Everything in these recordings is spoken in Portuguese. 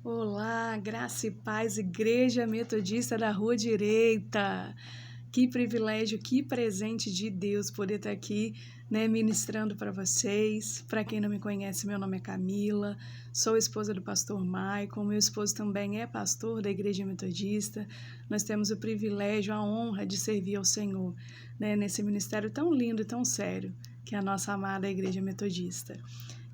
Olá, graça e paz, Igreja Metodista da Rua Direita. Que privilégio, que presente de Deus poder estar aqui, ministrando para vocês. Para quem não me conhece, meu nome é Camila, sou esposa do pastor Maicon, meu esposo também é pastor da Igreja Metodista. Nós temos o privilégio, a honra de servir ao Senhor, nesse ministério tão lindo e tão sério, que é a nossa amada Igreja Metodista.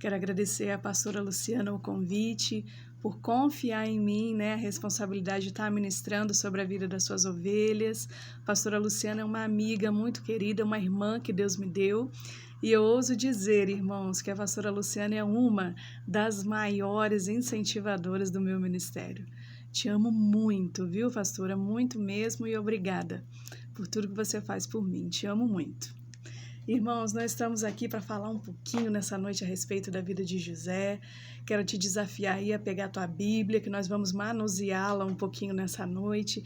Quero agradecer à pastora Luciana o convite, por confiar em mim, a responsabilidade de estar ministrando sobre a vida das suas ovelhas. A pastora Luciana é uma amiga muito querida, uma irmã que Deus me deu. E eu ouso dizer, irmãos, que a pastora Luciana é uma das maiores incentivadoras do meu ministério. Te amo muito, viu, pastora? Muito mesmo, e obrigada por tudo que você faz por mim. Te amo muito. Irmãos, nós estamos aqui para falar um pouquinho nessa noite a respeito da vida de José. Quero te desafiar aí a pegar a tua Bíblia, que nós vamos manuseá-la um pouquinho nessa noite.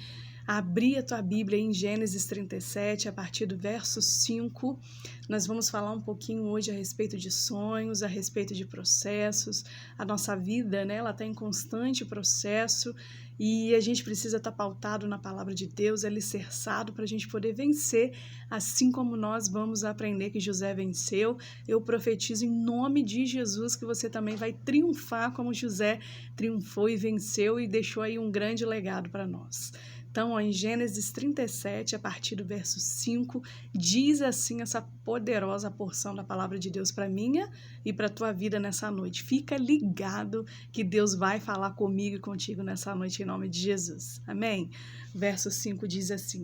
Abrir a tua Bíblia em Gênesis 37, a partir do verso 5. Nós vamos falar um pouquinho hoje a respeito de sonhos, a respeito de processos. A nossa vida, ela está em constante processo e a gente precisa estar pautado na palavra de Deus, alicerçado para a gente poder vencer, assim como nós vamos aprender que José venceu. Eu profetizo em nome de Jesus que você também vai triunfar como José triunfou e venceu e deixou aí um grande legado para nós. Então, em Gênesis 37, a partir do verso 5, diz assim essa poderosa porção da palavra de Deus para minha e para a tua vida nessa noite. Fica ligado que Deus vai falar comigo e contigo nessa noite em nome de Jesus. Amém? Verso 5 diz assim,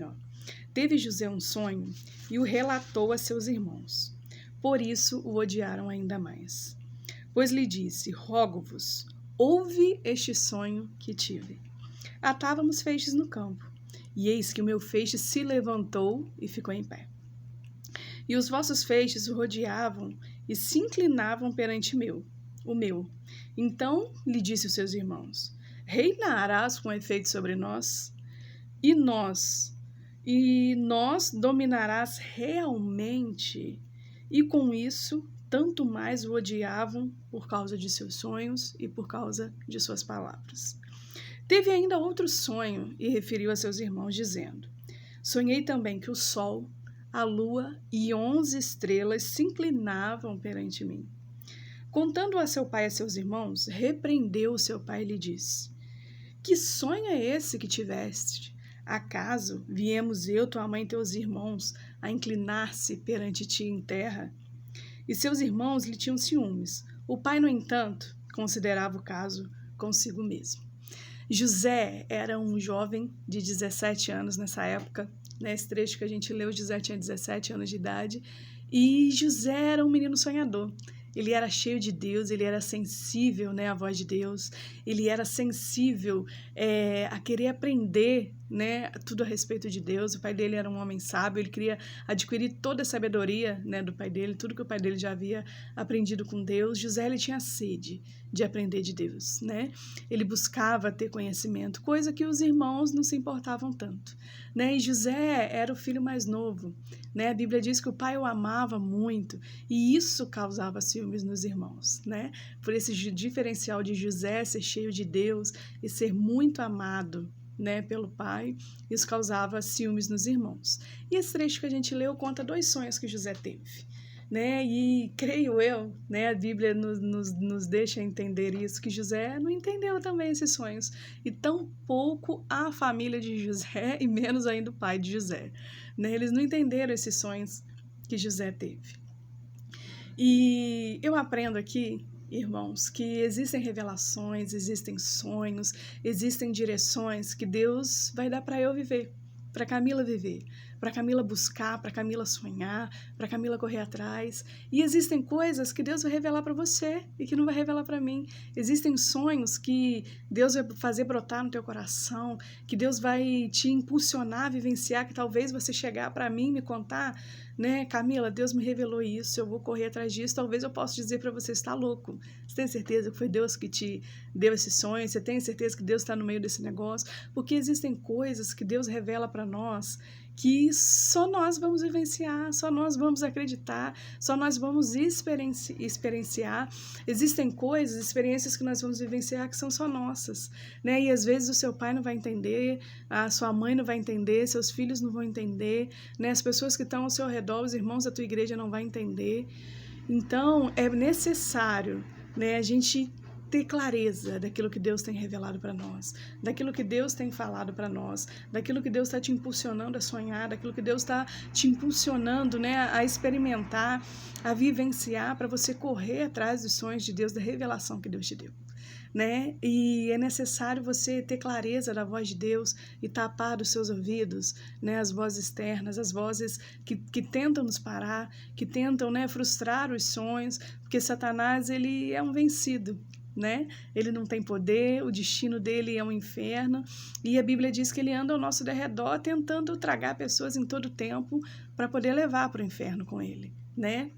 Teve José um sonho e o relatou a seus irmãos. Por isso o odiaram ainda mais. Pois lhe disse, rogo-vos, ouve este sonho que tive. Atávamos feixes no campo, e eis que o meu feixe se levantou e ficou em pé. E os vossos feixes o rodeavam e se inclinavam perante o meu. Então lhe disse os seus irmãos, reinarás com efeito sobre nós? E nós dominarás realmente? E com isso, tanto mais o odiavam por causa de seus sonhos e por causa de suas palavras. Teve ainda outro sonho e referiu a seus irmãos, dizendo, sonhei também que o sol, a lua e 11 estrelas se inclinavam perante mim. Contando a seu pai e a seus irmãos, repreendeu o seu pai e lhe disse, que sonho é esse que tiveste? Acaso viemos eu, tua mãe e teus irmãos a inclinar-se perante ti em terra? E seus irmãos lhe tinham ciúmes. O pai, no entanto, considerava o caso consigo mesmo. José era um jovem de 17 anos nessa época, nesse trecho que a gente leu, José tinha 17 anos de idade, e José era um menino sonhador. Ele era cheio de Deus, ele era sensível, à voz de Deus, ele era sensível a querer aprender, tudo a respeito de Deus. O pai dele era um homem sábio, ele queria adquirir toda a sabedoria, do pai dele, tudo que o pai dele já havia aprendido com Deus. José, ele tinha sede de aprender de Deus, Ele buscava ter conhecimento, coisa que os irmãos não se importavam tanto, E José era o filho mais novo, A Bíblia diz que o pai o amava muito e isso causava ciúmes nos irmãos, Por esse diferencial de José ser cheio de Deus e ser muito amado, pelo pai, isso causava ciúmes nos irmãos. E esse trecho que a gente leu conta 2 sonhos que José teve. E creio eu, a Bíblia nos deixa entender isso, que José não entendeu também esses sonhos, e tampouco a família de José, e menos ainda o pai de José, eles não entenderam esses sonhos que José teve. E eu aprendo aqui, irmãos, que existem revelações, existem sonhos, existem direções que Deus vai dar para eu viver, para Camila viver, para Camila buscar, para Camila sonhar, para Camila correr atrás. E existem coisas que Deus vai revelar para você e que não vai revelar para mim. Existem sonhos que Deus vai fazer brotar no teu coração, que Deus vai te impulsionar a vivenciar, que talvez você chegar para mim e me contar, Camila, Deus me revelou isso, eu vou correr atrás disso, talvez eu possa dizer para você, está louco? Você tem certeza que foi Deus que te deu esse sonho? Você tem certeza que Deus está no meio desse negócio? Porque existem coisas que Deus revela para nós que só nós vamos vivenciar, só nós vamos acreditar, só nós vamos experienciar. Existem coisas, experiências que nós vamos vivenciar que são só nossas, né? E às vezes o seu pai não vai entender, a sua mãe não vai entender, seus filhos não vão entender, né? As pessoas que estão ao seu redor, os irmãos da tua igreja não vão entender. Então, é necessário, né, a gente ter clareza daquilo que Deus tem revelado para nós, daquilo que Deus tem falado para nós, daquilo que Deus está te impulsionando a sonhar, daquilo que Deus está te impulsionando, né, a experimentar, a vivenciar, para você correr atrás dos sonhos de Deus, da revelação que Deus te deu, né? E é necessário você ter clareza da voz de Deus e tapar os seus ouvidos, né, as vozes externas, as vozes que tentam nos parar, que tentam, né, frustrar os sonhos, porque Satanás, ele é um vencido, né? Ele não tem poder, o destino dele é um inferno, e a Bíblia diz que ele anda ao nosso derredor tentando tragar pessoas em todo tempo para poder levar para o inferno com ele, né?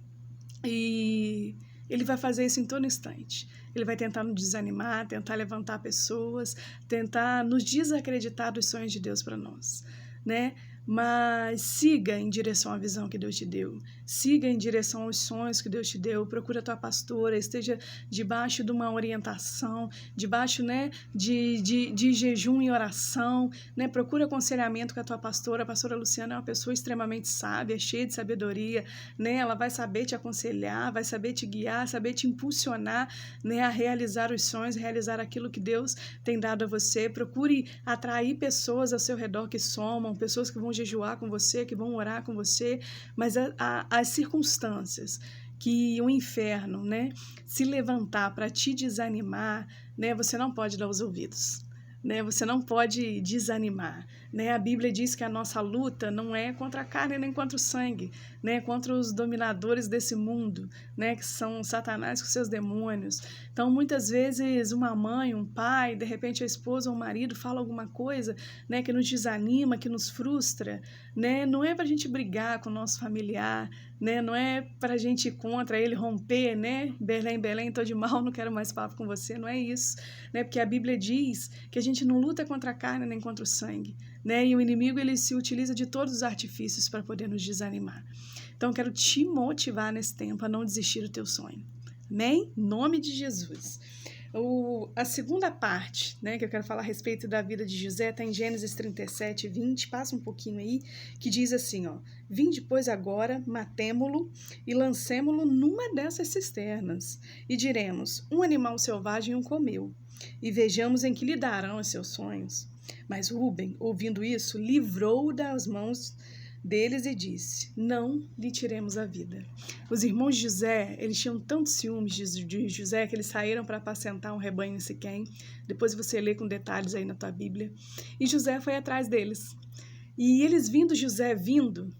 E ele vai fazer isso em todo instante. Ele vai tentar nos desanimar, tentar levantar pessoas, tentar nos desacreditar dos sonhos de Deus para nós, né? Mas siga em direção à visão que Deus te deu, siga em direção aos sonhos que Deus te deu, procura a tua pastora, esteja debaixo de uma orientação, debaixo, né, de jejum e oração, né, procura aconselhamento com a tua pastora. A pastora Luciana é uma pessoa extremamente sábia, cheia de sabedoria, né, ela vai saber te aconselhar, vai saber te guiar, saber te impulsionar, né, a realizar os sonhos, realizar aquilo que Deus tem dado a você. Procure atrair pessoas ao seu redor que somam, pessoas que vão jejuar com você, que vão orar com você, mas as circunstâncias que o inferno, né, se levantar para te desanimar, né, você não pode dar os ouvidos, né, você não pode desanimar, né? A Bíblia diz que a nossa luta não é contra a carne nem contra o sangue, né, contra os dominadores desse mundo, né, que são Satanás com seus demônios. Então, muitas vezes, uma mãe, um pai, de repente a esposa ou o marido fala alguma coisa, né, que nos desanima, que nos frustra, né? Não é para a gente brigar com o nosso familiar, né? Não é para a gente ir contra ele, romper, né? Belém, Belém, tô de mal, não quero mais papo com você, não é isso, né? Porque a Bíblia diz que a gente não luta contra a carne nem contra o sangue, né? E o inimigo, ele se utiliza de todos os artifícios para poder nos desanimar. Então, eu quero te motivar nesse tempo a não desistir do teu sonho. Amém? Em nome de Jesus. A segunda parte, né, que eu quero falar a respeito da vida de José está em Gênesis 37, 20, passa um pouquinho aí, que diz assim, ó: vinde, pois, agora, matemo-lo e lancemo-lo numa dessas cisternas, e diremos, um animal selvagem o comeu, e vejamos em que lhe darão os seus sonhos. Mas Rúben, ouvindo isso, livrou-o das mãos deles e disse, não lhe tiremos a vida. Os irmãos de José, eles tinham tantos ciúmes de José que eles saíram para apacentar um rebanho em Siquém. Depois você lê com detalhes aí na tua Bíblia. E José foi atrás deles. E eles vindo, José vindo,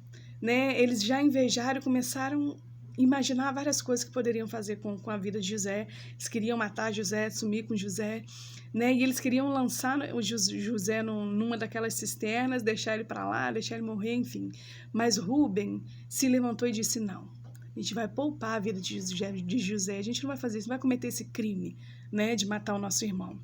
né, eles já invejaram e começaram a imaginar várias coisas que poderiam fazer com a vida de José. Eles queriam matar José, sumir com José, né? E eles queriam lançar o José numa daquelas cisternas, deixar ele para lá, deixar ele morrer, enfim. Mas Rúben se levantou e disse, não, a gente vai poupar a vida de José, a gente não vai fazer isso, não vai cometer esse crime, né, de matar o nosso irmão.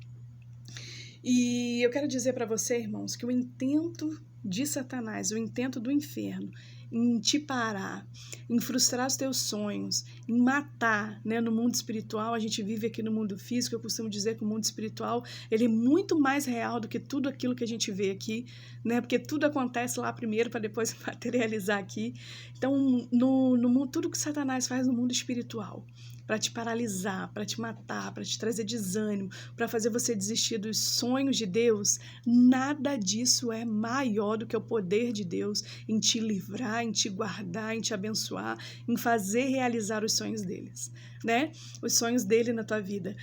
E eu quero dizer para você, irmãos, que o intento de Satanás, o intento do inferno em te parar, em frustrar os teus sonhos, em matar, né? No mundo espiritual, a gente vive aqui no mundo físico, eu costumo dizer que o mundo espiritual, ele é muito mais real do que tudo aquilo que a gente vê aqui, né? Porque tudo acontece lá primeiro para depois materializar aqui. Então, no mundo, tudo que Satanás faz no mundo espiritual, para te paralisar, para te matar, para te trazer desânimo, para fazer você desistir dos sonhos de Deus, nada disso é maior do que o poder de Deus em te livrar, em te guardar, em te abençoar, em fazer realizar os sonhos deles, né? Os sonhos dele na tua vida.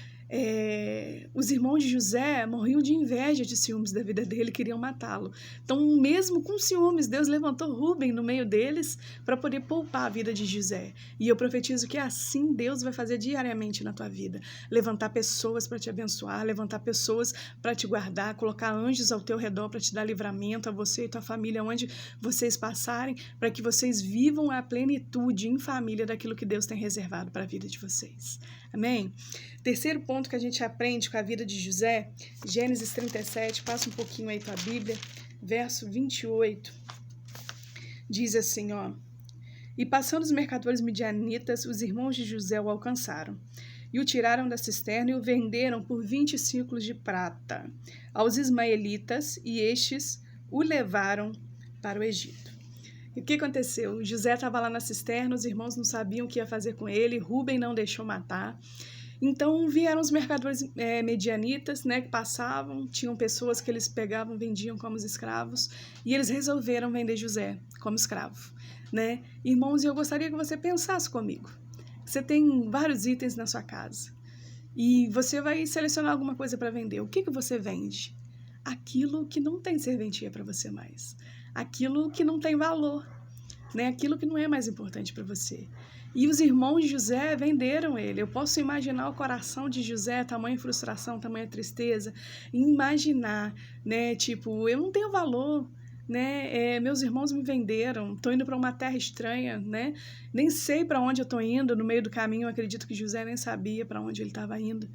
Os irmãos de José morriam de inveja, de ciúmes da vida dele, queriam matá-lo. Então, mesmo com ciúmes, Deus levantou Rúben no meio deles para poder poupar a vida de José. E eu profetizo que assim Deus vai fazer diariamente na tua vida. Levantar pessoas para te abençoar, levantar pessoas para te guardar, colocar anjos ao teu redor para te dar livramento, a você e tua família, onde vocês passarem, para que vocês vivam a plenitude em família daquilo que Deus tem reservado para a vida de vocês. Amém? Terceiro ponto que a gente aprende com a vida de José, Gênesis 37, passa um pouquinho aí para a Bíblia, verso 28. Diz assim, ó: E passando os mercadores midianitas, os irmãos de José o alcançaram, e o tiraram da cisterna e o venderam por 20 ciclos de prata aos ismaelitas, e estes o levaram para o Egito. E o que aconteceu? José estava lá na cisterna, os irmãos não sabiam o que ia fazer com ele, Rúben não deixou matar. Então vieram os mercadores medianitas, né, que passavam, tinham pessoas que eles pegavam, vendiam como escravos, e eles resolveram vender José como escravo, né? Irmãos, eu gostaria que você pensasse comigo. Você tem vários itens na sua casa e você vai selecionar alguma coisa para vender. O que você vende? Aquilo que não tem serventia para você mais, aquilo que não tem valor, né? Aquilo que não é mais importante para você. E os irmãos de José venderam ele. Eu posso imaginar o coração de José, tamanha frustração, tamanha tristeza, e imaginar, né? Tipo, eu não tenho valor, né? Meus irmãos me venderam, estou indo para uma terra estranha, né? Nem sei para onde eu estou indo. No meio do caminho, eu acredito que José nem sabia para onde ele estava indo.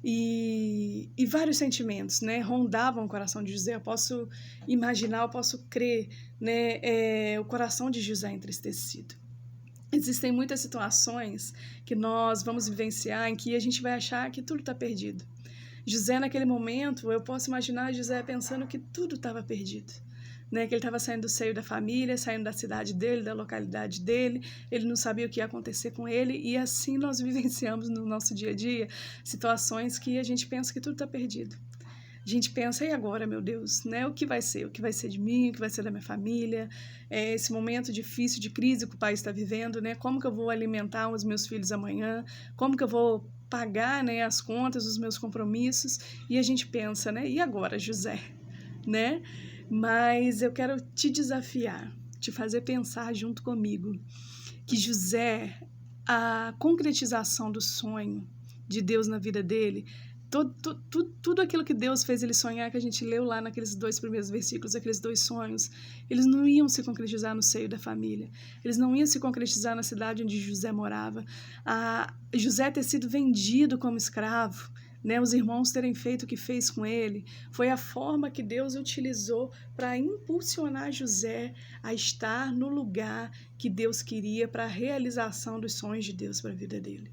E vários sentimentos, né, rondavam o coração de José. Eu posso imaginar, eu posso crer, né, o coração de José entristecido. Existem muitas situações que nós vamos vivenciar em que a gente vai achar que tudo está perdido. José, naquele momento, eu posso imaginar José pensando que tudo estava perdido, né? Que ele estava saindo do seio da família, saindo da cidade dele, da localidade dele, ele não sabia o que ia acontecer com ele, e assim nós vivenciamos no nosso dia a dia situações que a gente pensa que tudo está perdido. A gente pensa, e agora, meu Deus, né? O que vai ser? O que vai ser de mim? O que vai ser da minha família? Esse momento difícil de crise que o país está vivendo, né? Como que eu vou alimentar os meus filhos amanhã? Como que eu vou pagar, né, as contas, os meus compromissos? E a gente pensa, né? E agora, José? Né? Mas eu quero te desafiar, te fazer pensar junto comigo, que José, a concretização do sonho de Deus na vida dele, tudo aquilo que Deus fez ele sonhar, que a gente leu lá naqueles 2 primeiros versículos, aqueles 2 sonhos, eles não iam se concretizar no seio da família, eles não iam se concretizar na cidade onde José morava. José ter sido vendido como escravo, né, os irmãos terem feito o que fez com ele, foi a forma que Deus utilizou para impulsionar José a estar no lugar que Deus queria para a realização dos sonhos de Deus para a vida dele.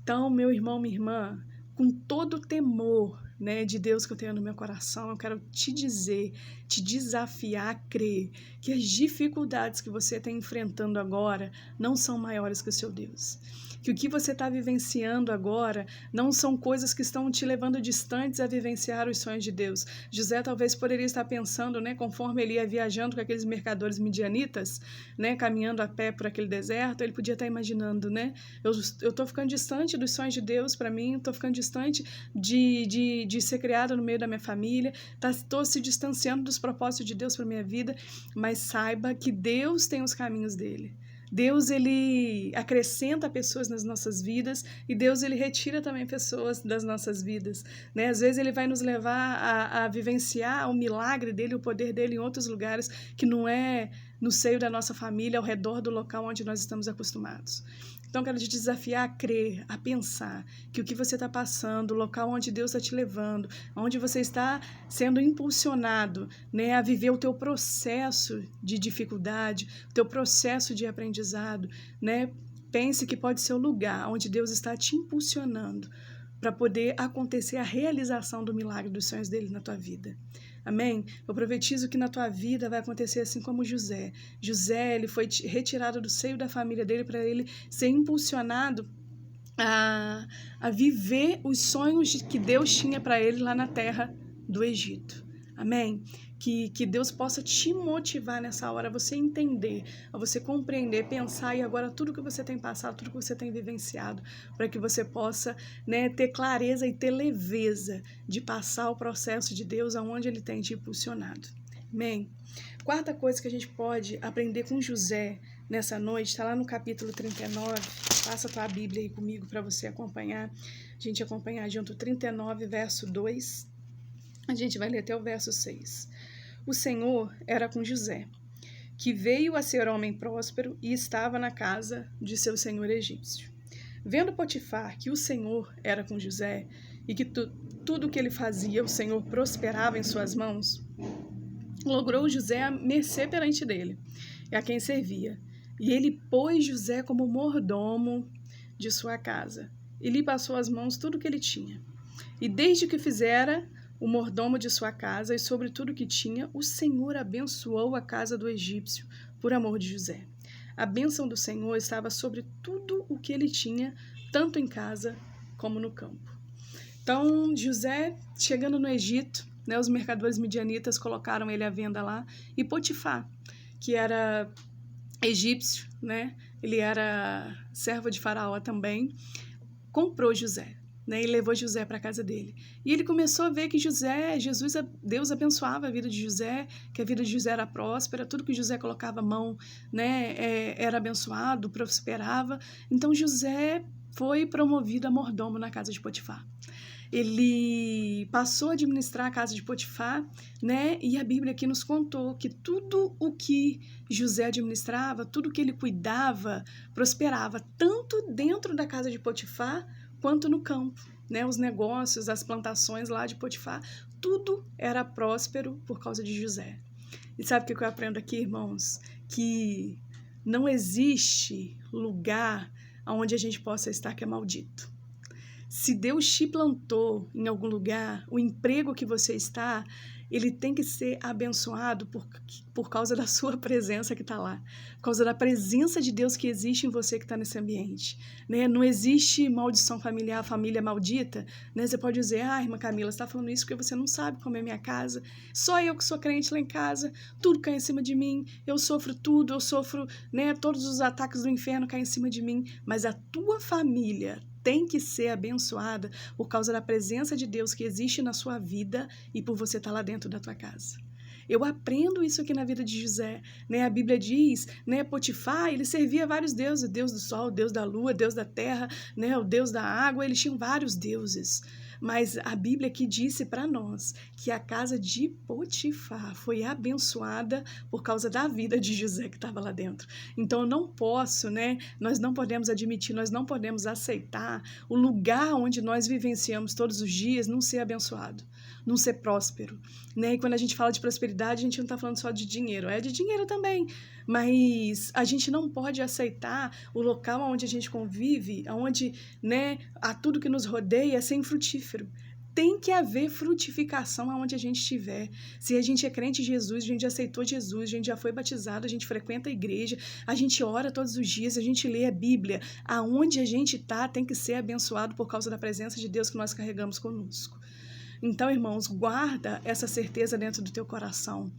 Então, meu irmão, minha irmã, com todo o temor, né, de Deus que eu tenho no meu coração, eu quero te dizer, te desafiar a crer que as dificuldades que você está enfrentando agora não são maiores que o seu Deus. Que o que você está vivenciando agora não são coisas que estão te levando distantes a vivenciar os sonhos de Deus. José talvez poderia estar pensando, né, conforme ele ia viajando com aqueles mercadores midianitas, né, caminhando a pé por aquele deserto, ele podia estar imaginando, né, eu estou ficando distante dos sonhos de Deus para mim, estou ficando distante de ser criada no meio da minha família, estou se distanciando dos propósitos de Deus para minha vida, mas saiba que Deus tem os caminhos dele. Deus, ele acrescenta pessoas nas nossas vidas e Deus, ele retira também pessoas das nossas vidas, né? Às vezes ele vai nos levar a vivenciar o milagre dele, o poder dele em outros lugares que não é no seio da nossa família, ao redor do local onde nós estamos acostumados. Então, eu quero te desafiar a crer, a pensar que o que você está passando, o local onde Deus está te levando, onde você está sendo impulsionado, né, a viver o teu processo de dificuldade, o teu processo de aprendizado, né? Pense que pode ser o lugar onde Deus está te impulsionando para poder acontecer a realização do milagre dos sonhos dele na tua vida. Amém? Eu profetizo que na tua vida vai acontecer assim como José. José, ele foi retirado do seio da família dele para ele ser impulsionado a viver os sonhos que Deus tinha para ele lá na terra do Egito. Amém? Que Deus possa te motivar nessa hora, a você entender, a você compreender, pensar, e agora tudo que você tem passado, tudo que você tem vivenciado, para que você possa, né, ter clareza e ter leveza de passar o processo de Deus aonde Ele tem te impulsionado. Amém? Quarta coisa que a gente pode aprender com José nessa noite, está lá no capítulo 39, passa a tua Bíblia aí comigo para você acompanhar, a gente acompanhar junto, 39, verso 2, a gente vai ler até o verso 6. O Senhor era com José, que veio a ser homem próspero e estava na casa de seu senhor egípcio. Vendo Potifar que o Senhor era com José e que tudo o que ele fazia o Senhor prosperava em suas mãos, logrou José a mercê perante dele. e a quem servia. E ele pôs José como mordomo de sua casa, e lhe passou às mãos tudo o que ele tinha. E desde que fizera o mordomo de sua casa e sobre tudo que tinha, o Senhor abençoou a casa do egípcio por amor de José. A bênção do Senhor estava sobre tudo o que ele tinha, tanto em casa como no campo. Então, José, chegando no Egito, né, os mercadores midianitas colocaram ele à venda lá, e Potifar, que era egípcio, né, ele era servo de Faraó também, comprou José, né, e levou José para a casa dele. E ele começou a ver que Deus abençoava a vida de José, que a vida de José era próspera, tudo que José colocava a mão, né, era abençoado, prosperava. Então José foi promovido a mordomo na casa de Potifar. Ele passou a administrar a casa de Potifar, né? E a Bíblia aqui nos contou que tudo o que José administrava, tudo que ele cuidava, prosperava, tanto dentro da casa de Potifar quanto no campo, né? Os negócios, as plantações lá de Potifar, tudo era próspero por causa de José. E sabe o que eu aprendo aqui, irmãos? Que não existe lugar onde a gente possa estar que é maldito. Se Deus te plantou em algum lugar, o emprego que você está, ele tem que ser abençoado por causa da sua presença que está lá, por causa da presença de Deus que existe em você que está nesse ambiente, né? Não existe maldição familiar, família maldita, né? Você pode dizer, irmã Camila, você está falando isso porque você não sabe como é minha casa, só eu que sou crente lá em casa, tudo cai em cima de mim, eu sofro tudo, eu sofro, né, todos os ataques do inferno caem em cima de mim, mas a tua família tem que ser abençoada por causa da presença de Deus que existe na sua vida e por você estar lá dentro da tua casa. Eu aprendo isso aqui na vida de José, né? A Bíblia diz, né, Potifar, ele servia vários deuses, Deus do sol, Deus da lua, Deus da terra, né, o Deus da água, eles tinham vários deuses. Mas a Bíblia aqui disse para nós que a casa de Potifar foi abençoada por causa da vida de José que estava lá dentro. Então eu não posso, né? Nós não podemos admitir, nós não podemos aceitar o lugar onde nós vivenciamos todos os dias não ser abençoado, não ser próspero, né? E quando a gente fala de prosperidade, a gente não está falando só de dinheiro, é de dinheiro também, mas a gente não pode aceitar o local onde a gente convive, onde, né, a tudo que nos rodeia ser infrutífero. Tem que haver frutificação aonde a gente estiver. Se a gente é crente em Jesus, a gente aceitou Jesus, a gente já foi batizado, a gente frequenta a igreja, a gente ora todos os dias, a gente lê a Bíblia. Aonde a gente está tem que ser abençoado por causa da presença de Deus que nós carregamos conosco. Então, irmãos, guarda essa certeza dentro do teu coração.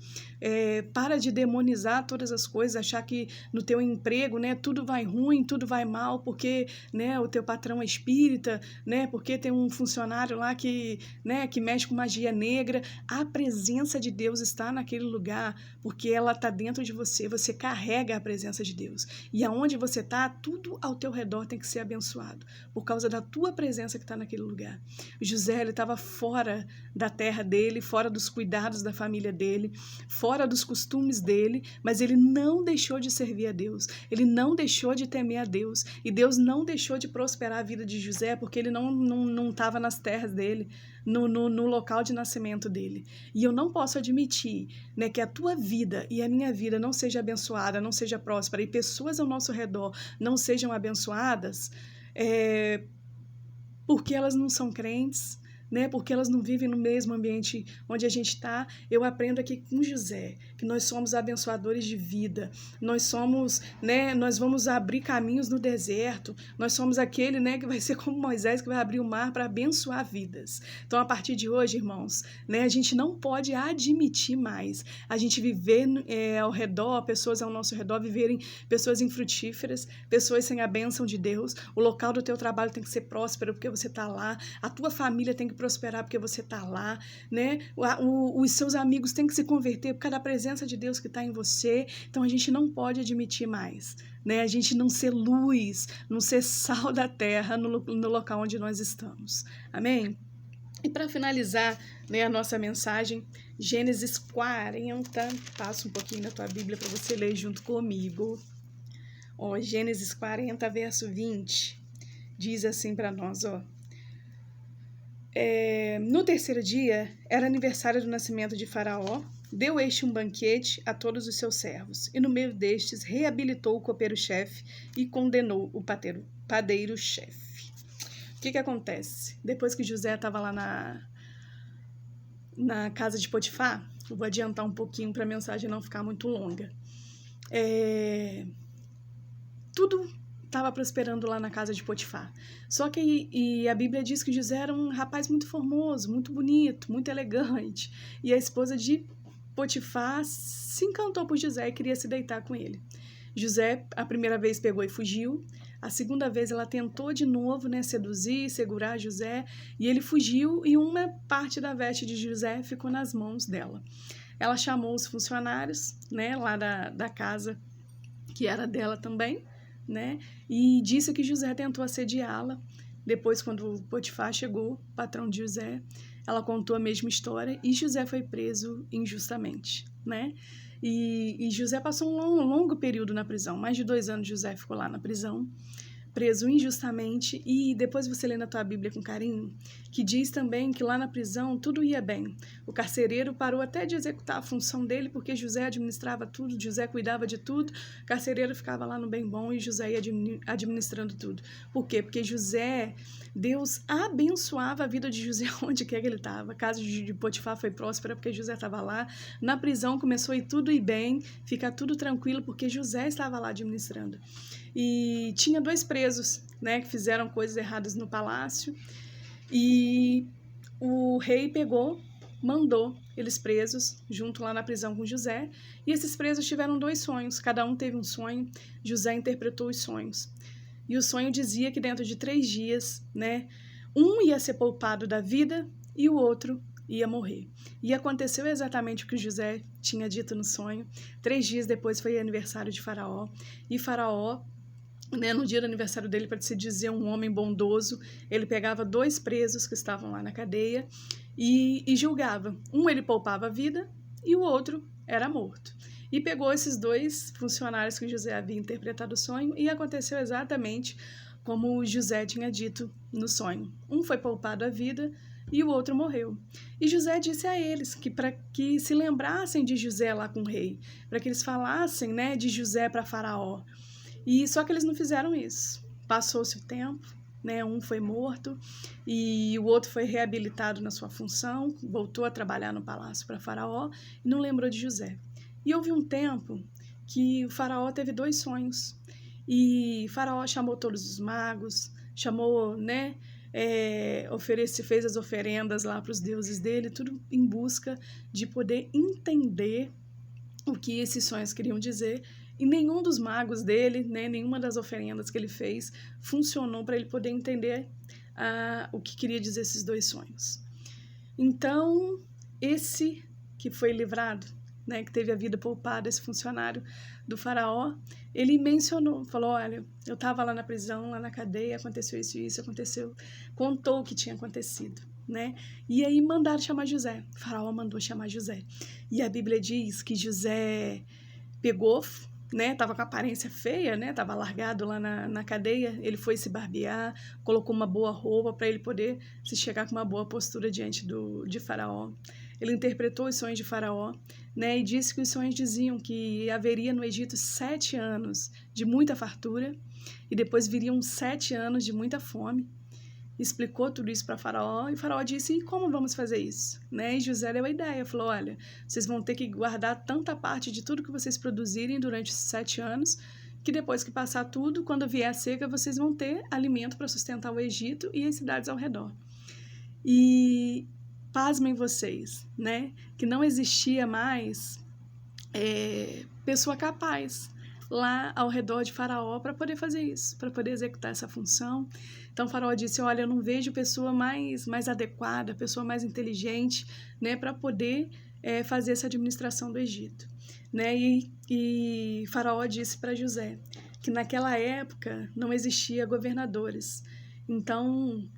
Para de demonizar todas as coisas, achar que no teu emprego, né, tudo vai ruim, tudo vai mal, porque, né, o teu patrão é espírita, né, porque tem um funcionário lá que, né, que mexe com magia negra. A presença de Deus está naquele lugar, porque ela está dentro de você, você carrega a presença de Deus. E aonde você está, tudo ao teu redor tem que ser abençoado, por causa da tua presença que está naquele lugar. José, ele estava fora da terra dele, fora dos cuidados da família dele, fora dos costumes dele, mas ele não deixou de servir a Deus, ele não deixou de temer a Deus, e Deus não deixou de prosperar a vida de José, porque ele não estava nas terras dele, no local de nascimento dele. E eu não posso admitir, né, que a tua vida e a minha vida não seja abençoada, não seja próspera, e pessoas ao nosso redor não sejam abençoadas, porque elas não são crentes, né? Porque elas não vivem no mesmo ambiente onde a gente está. Eu aprendo aqui com José que nós somos abençoadores de vida, nós somos, né, nós vamos abrir caminhos no deserto, nós somos aquele, né, que vai ser como Moisés, que vai abrir o mar para abençoar vidas. Então, a partir de hoje, irmãos, né, a gente não pode admitir mais a gente viver ao redor, pessoas ao nosso redor viverem pessoas infrutíferas, pessoas sem a bênção de Deus. O local do teu trabalho tem que ser próspero porque você está lá, a tua família tem que prosperar porque você está lá, né? Os seus amigos têm que se converter por causa da presença de Deus que está em você. Então a gente não pode admitir mais, né? A gente não ser luz, não ser sal da terra no local onde nós estamos. Amém? E para finalizar, né, a nossa mensagem, Gênesis 40, passa um pouquinho na tua Bíblia para você ler junto comigo. Gênesis 40, verso 20, diz assim para nós, No terceiro dia, era aniversário do nascimento de Faraó. Deu este um banquete a todos os seus servos, e no meio destes reabilitou o copeiro-chefe e condenou o padeiro-chefe. O que acontece? Depois que José estava lá na casa de Potifar, eu vou adiantar um pouquinho para a mensagem não ficar muito longa. Tudo estava prosperando lá na casa de Potifar. Só que a Bíblia diz que José era um rapaz muito formoso, muito bonito, muito elegante. E a esposa de Potifar se encantou por José e queria se deitar com ele. José, a primeira vez, pegou e fugiu. A segunda vez, ela tentou de novo, seduzir, segurar José. E ele fugiu e uma parte da veste de José ficou nas mãos dela. Ela chamou os funcionários, lá da casa, que era dela também, e disse que José tentou assediá-la. Depois, quando Potifar chegou, patrão de José, ela contou a mesma história e José foi preso injustamente, E José passou um longo período na prisão, mais de 2 anos José ficou lá na prisão, preso injustamente. E depois você lê na tua Bíblia com carinho, que diz também que lá na prisão tudo ia bem. O carcereiro parou até de executar a função dele, porque José administrava tudo, José cuidava de tudo, o carcereiro ficava lá no bem bom e José ia administrando tudo. Por quê? Porque Deus abençoava a vida de José onde quer que ele estava. A casa de Potifar foi próspera porque José estava lá. Na prisão começou a ir tudo e bem, ficar tudo tranquilo porque José estava lá administrando. E tinha 2 presos, que fizeram coisas erradas no palácio. E o rei mandou eles presos, junto lá na prisão com José. E esses presos tiveram 2 sonhos, cada um teve um sonho. José interpretou os sonhos. E o sonho dizia que dentro de 3 dias, um ia ser poupado da vida e o outro ia morrer. E aconteceu exatamente o que José tinha dito no sonho. 3 dias depois foi aniversário de Faraó. E Faraó, no dia do aniversário dele, para se dizer um homem bondoso, ele pegava 2 presos que estavam lá na cadeia e julgava. Um ele poupava a vida e o outro era morto. E pegou esses 2 funcionários que José havia interpretado o sonho e aconteceu exatamente como José tinha dito no sonho. Um foi poupado a vida e o outro morreu. E José disse a eles que para que se lembrassem de José lá com o rei, para que eles falassem, de José para Faraó. E só que eles não fizeram isso. Passou-se o tempo, um foi morto e o outro foi reabilitado na sua função, voltou a trabalhar no palácio para Faraó e não lembrou de José. E houve um tempo que o Faraó teve 2 sonhos. E Faraó chamou todos os magos, chamou, fez as oferendas lá para os deuses dele, tudo em busca de poder entender o que esses sonhos queriam dizer. E nenhum dos magos dele, nenhuma das oferendas que ele fez, funcionou para ele poder entender o que queria dizer esses 2 sonhos. Então, esse que foi livrado, que teve a vida poupada, esse funcionário do Faraó, ele mencionou, falou, olha, eu estava lá na prisão, lá na cadeia, aconteceu isso, aconteceu, contou o que tinha acontecido. E aí mandaram chamar José, o Faraó mandou chamar José. E a Bíblia diz que José pegou, tava com a aparência feia, tava largado lá na cadeia, ele foi se barbear, colocou uma boa roupa para ele poder se chegar com uma boa postura diante de Faraó. Ele interpretou os sonhos de Faraó, e disse que os sonhos diziam que haveria no Egito 7 anos de muita fartura e depois viriam 7 anos de muita fome. Explicou tudo isso para Faraó e Faraó disse, e como vamos fazer isso? E José deu a ideia, falou, olha, vocês vão ter que guardar tanta parte de tudo que vocês produzirem durante esses 7 anos, que depois que passar tudo, quando vier a seca, vocês vão ter alimento para sustentar o Egito e as cidades ao redor. E pasmem vocês, que não existia mais pessoa capaz lá ao redor de Faraó para poder fazer isso, para poder executar essa função. Então Faraó disse, olha, eu não vejo pessoa mais adequada, pessoa mais inteligente, para poder fazer essa administração do Egito. E Faraó disse para José que naquela época não existia governadores. Então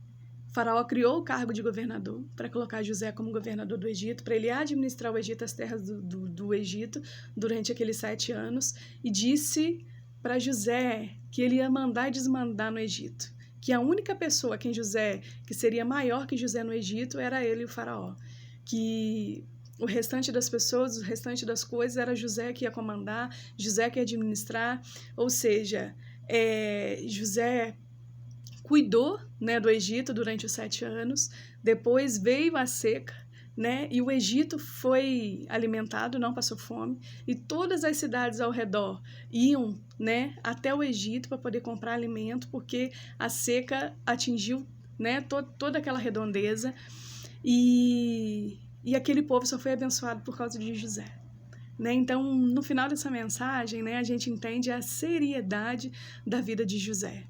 Faraó criou o cargo de governador para colocar José como governador do Egito, para ele administrar o Egito, as terras do Egito, durante aqueles 7 anos, e disse para José que ele ia mandar e desmandar no Egito, que a única pessoa que seria maior que José no Egito era ele e o faraó, que o restante das pessoas, o restante das coisas era José que ia comandar, José que ia administrar, ou seja, José cuidou, né, do Egito durante os 7 anos, depois veio a seca, né, e o Egito foi alimentado, não passou fome, e todas as cidades ao redor iam, né, até o Egito para poder comprar alimento, porque a seca atingiu, né, toda aquela redondeza, e aquele povo só foi abençoado por causa de José. Né? Então, no final dessa mensagem, né, a gente entende a seriedade da vida de José.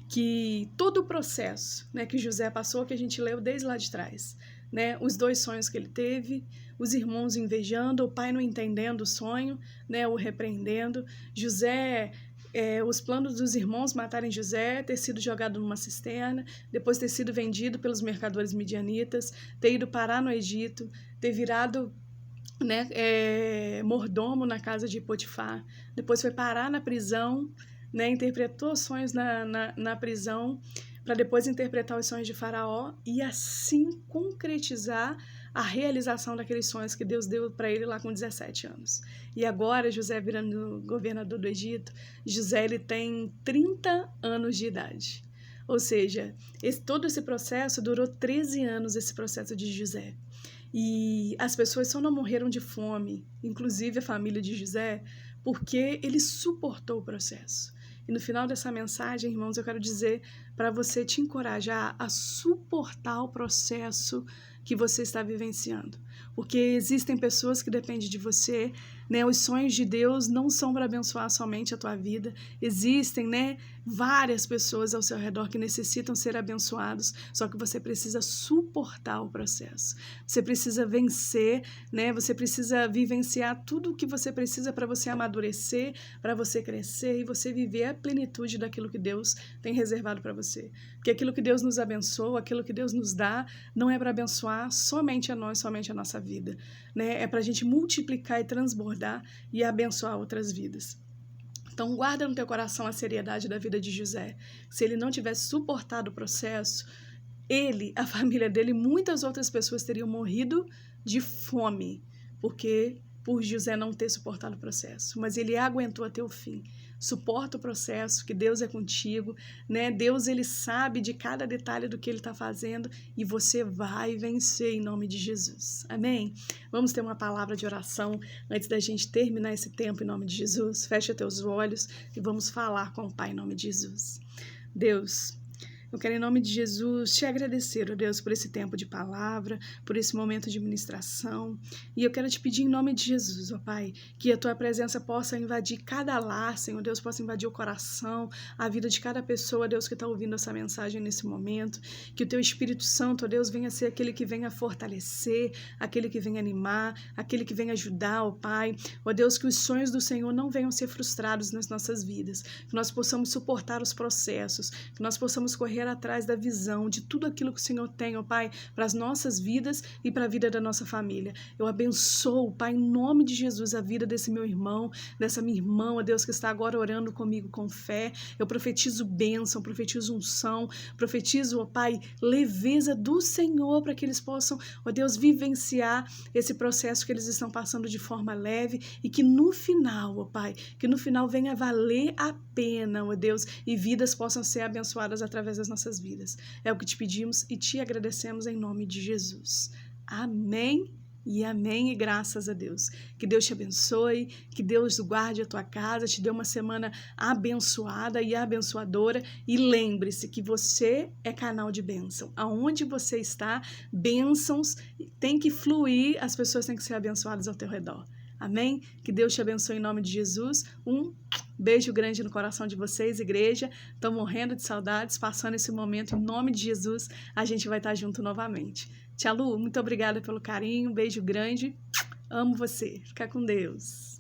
Que todo o processo, né, que José passou, que a gente leu desde lá de trás, né, os 2 sonhos que ele teve, os irmãos invejando, o pai não entendendo o sonho, né, o repreendendo, José, os planos dos irmãos matarem José, ter sido jogado numa cisterna, depois ter sido vendido pelos mercadores midianitas, ter ido parar no Egito, ter virado, né, mordomo na casa de Potifar, depois foi parar na prisão, né, interpretou os sonhos na prisão, para depois interpretar os sonhos de Faraó e assim concretizar a realização daqueles sonhos que Deus deu para ele lá com 17 anos. E agora, José virando governador do Egito, José ele tem 30 anos de idade. Ou seja, todo esse processo durou 13 anos, esse processo de José. E as pessoas só não morreram de fome, inclusive a família de José, porque ele suportou o processo. E no final dessa mensagem, irmãos, eu quero dizer para você te encorajar a suportar o processo que você está vivenciando. Porque existem pessoas que dependem de você, né? Os sonhos de Deus não são para abençoar somente a tua vida. Existem, né, várias pessoas ao seu redor que necessitam ser abençoados, só que você precisa suportar o processo. Você precisa vencer, né? Você precisa vivenciar tudo o que você precisa para você amadurecer, para você crescer e você viver a plenitude daquilo que Deus tem reservado para você. Porque aquilo que Deus nos abençoa, aquilo que Deus nos dá, não é para abençoar somente a nós, somente a nossa vida, né? É para a gente multiplicar e transbordar e abençoar outras vidas. Então, guarda no teu coração a seriedade da vida de José. Se ele não tivesse suportado o processo, ele, a família dele, muitas outras pessoas teriam morrido de fome, porque por José não ter suportado o processo. Mas ele aguentou até o fim. Suporta o processo, que Deus é contigo, né? Deus, ele sabe de cada detalhe do que ele está fazendo e você vai vencer em nome de Jesus. Amém? Vamos ter uma palavra de oração antes da gente terminar esse tempo em nome de Jesus. Fecha teus olhos e vamos falar com o Pai em nome de Jesus. Deus, eu quero, em nome de Jesus, te agradecer, ó Deus, por esse tempo de palavra, por esse momento de ministração. E eu quero te pedir, em nome de Jesus, ó Pai, que a tua presença possa invadir cada lar, Senhor Deus, possa invadir o coração, a vida de cada pessoa, Deus, que está ouvindo essa mensagem nesse momento. Que o teu Espírito Santo, ó Deus, venha ser aquele que venha fortalecer, aquele que venha animar, aquele que venha ajudar, ó Pai. Ó Deus, que os sonhos do Senhor não venham ser frustrados nas nossas vidas. Que nós possamos suportar os processos, que nós possamos correr atrás da visão de tudo aquilo que o Senhor tem, ó Pai, para as nossas vidas e para a vida da nossa família. Eu abençoo, Pai, em nome de Jesus, a vida desse meu irmão, dessa minha irmã, ó Deus, que está agora orando comigo com fé. Eu profetizo bênção, profetizo unção, profetizo, ó Pai, leveza do Senhor para que eles possam, ó Deus, vivenciar esse processo que eles estão passando de forma leve e que no final, ó Pai, que no final venha valer a pena, ó Deus, e vidas possam ser abençoadas através das nossas vidas. É o que te pedimos e te agradecemos em nome de Jesus. Amém e amém e graças a Deus. Que Deus te abençoe, que Deus guarde a tua casa, te dê uma semana abençoada e abençoadora e lembre-se que você é canal de bênção. Aonde você está, bênçãos tem que fluir, as pessoas têm que ser abençoadas ao teu redor. Amém? Que Deus te abençoe em nome de Jesus. Um beijo grande no coração de vocês, igreja. Estou morrendo de saudades, passando esse momento. Em nome de Jesus, a gente vai estar junto novamente. Tia Lu, muito obrigada pelo carinho. Beijo grande. Amo você. Fica com Deus.